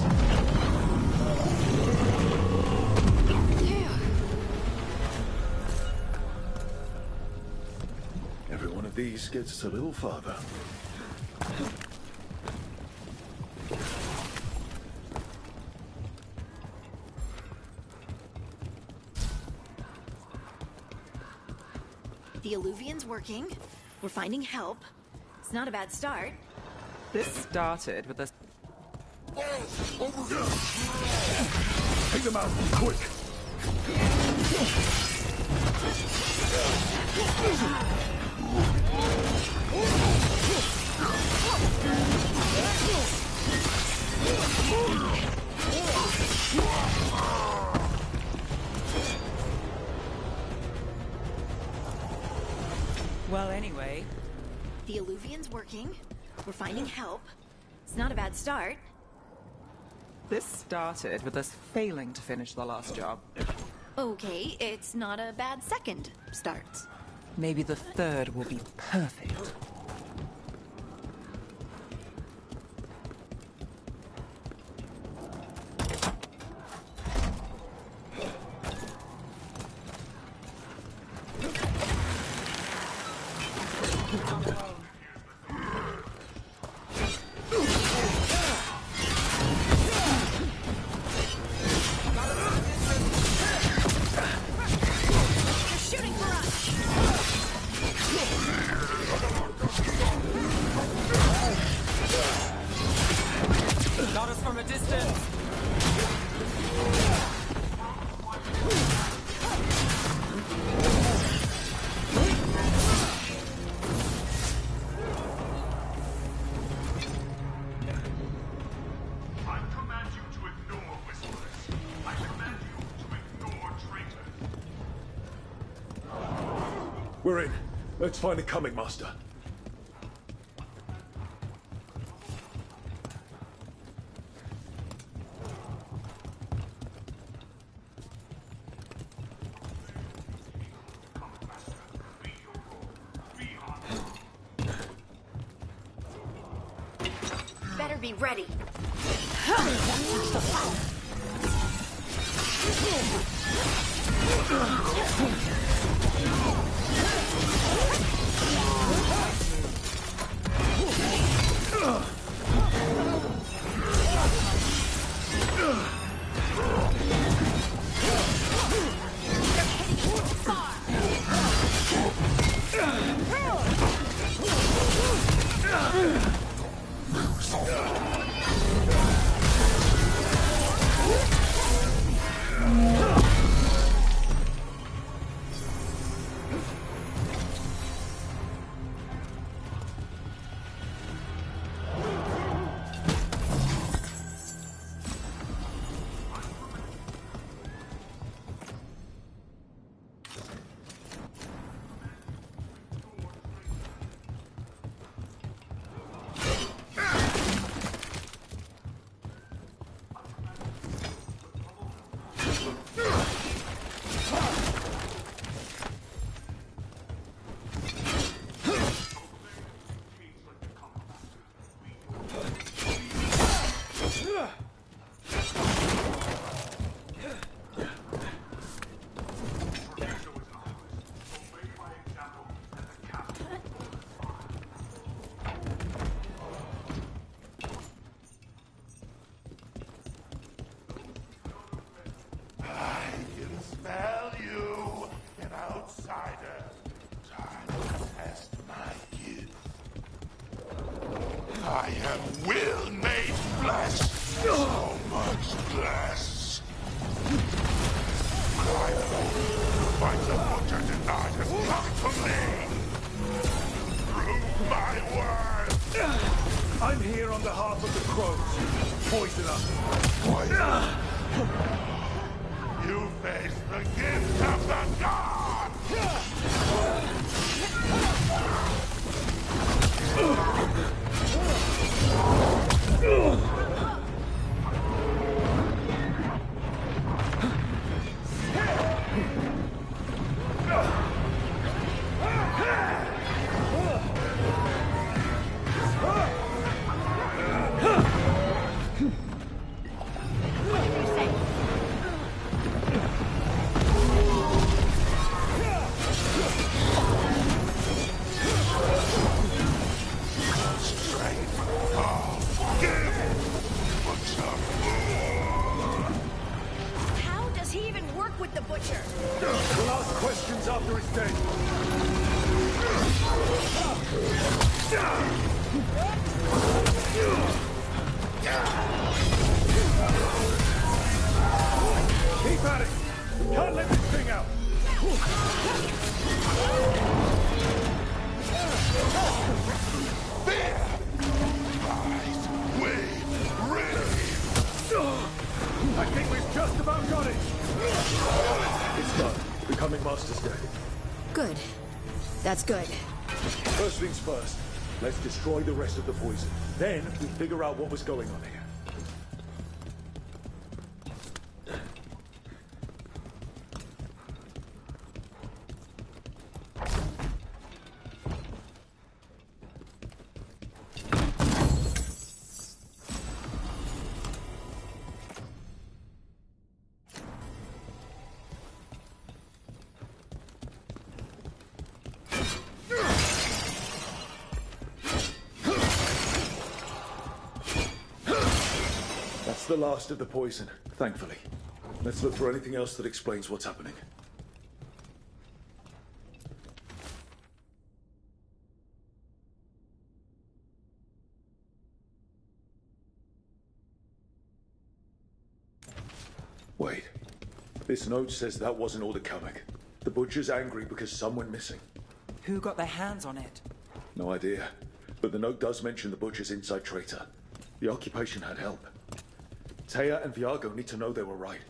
Every one of these gets us a little farther. The Alluvian's working. We're finding help. It's not a bad start. This started with us. Take them out, quick! Well, anyway. The Alluvian's working. We're finding help. It's not a bad start. This started with us failing to finish the last job. Okay, it's not a bad second start. Maybe the third will be perfect. Got us from a distance. I command you to ignore whisperers. I command you to ignore traitors. We're in. Let's find the comic master. Better be ready. I am will made flesh. So much flesh. I fight the butcher tonight has come to me. Prove my worth. I'm here on behalf of the crows. Poison us. Poison? You face the gift of the god! Master's dead. Good. That's good. First things first, let's destroy the rest of the poison. Then we figure out what was going on here. That's the last of the poison, thankfully. Let's look for anything else that explains what's happening. Wait. This note says that wasn't all the comic. The Butcher's angry because some went missing. Who got their hands on it? No idea. But the note does mention the Butcher's inside traitor. The occupation had help. Taya and Veilgaurd need to know they were right.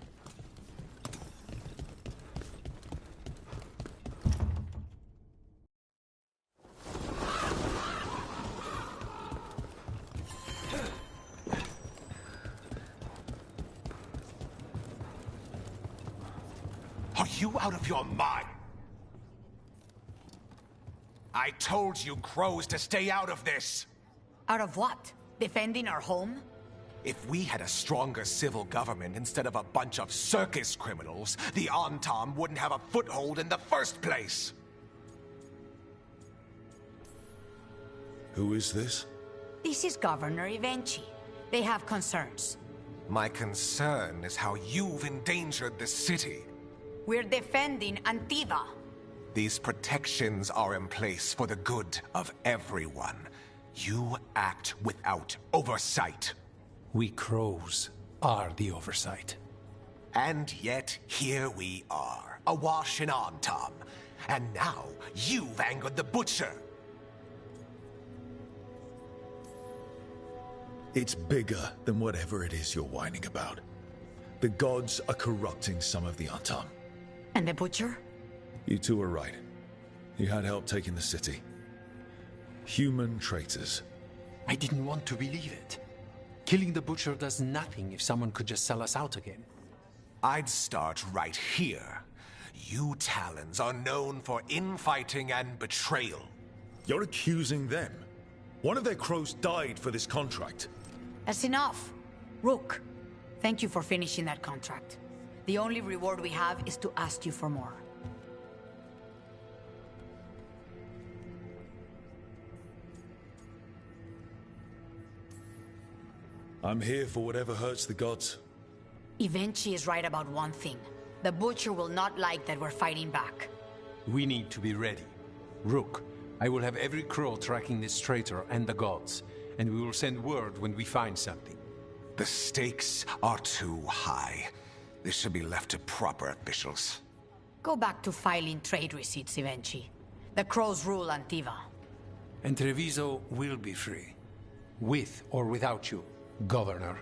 Are you out of your mind? I told you crows to stay out of this! Out of what? Defending our home? If we had a stronger civil government instead of a bunch of circus criminals, the Antam wouldn't have a foothold in the first place! Who is this? This is Governor Ivenchi. They have concerns. My concern is how you've endangered the city. We're defending Antiva. These protections are in place for the good of everyone. You act without oversight. We crows are the oversight. And yet, here we are, awash in Antam. And now, you've angered the Butcher. It's bigger than whatever it is you're whining about. The gods are corrupting some of the Antam. And the Butcher? You two are right. He had help taking the city. Human traitors. I didn't want to believe it. Killing the Butcher does nothing if someone could just sell us out again. I'd start right here. You Talons are known for infighting and betrayal. You're accusing them. One of their crows died for this contract. That's enough. Rook, thank you for finishing that contract. The only reward we have is to ask you for more. I'm here for whatever hurts the gods. Ivenchi is right about one thing. The Butcher will not like that we're fighting back. We need to be ready. Rook, I will have every crow tracking this traitor and the gods, and we will send word when we find something. The stakes are too high. This should be left to proper officials. Go back to filing trade receipts, Ivenchi. The crows rule Antiva. And Treviso will be free. With or without you, Governor.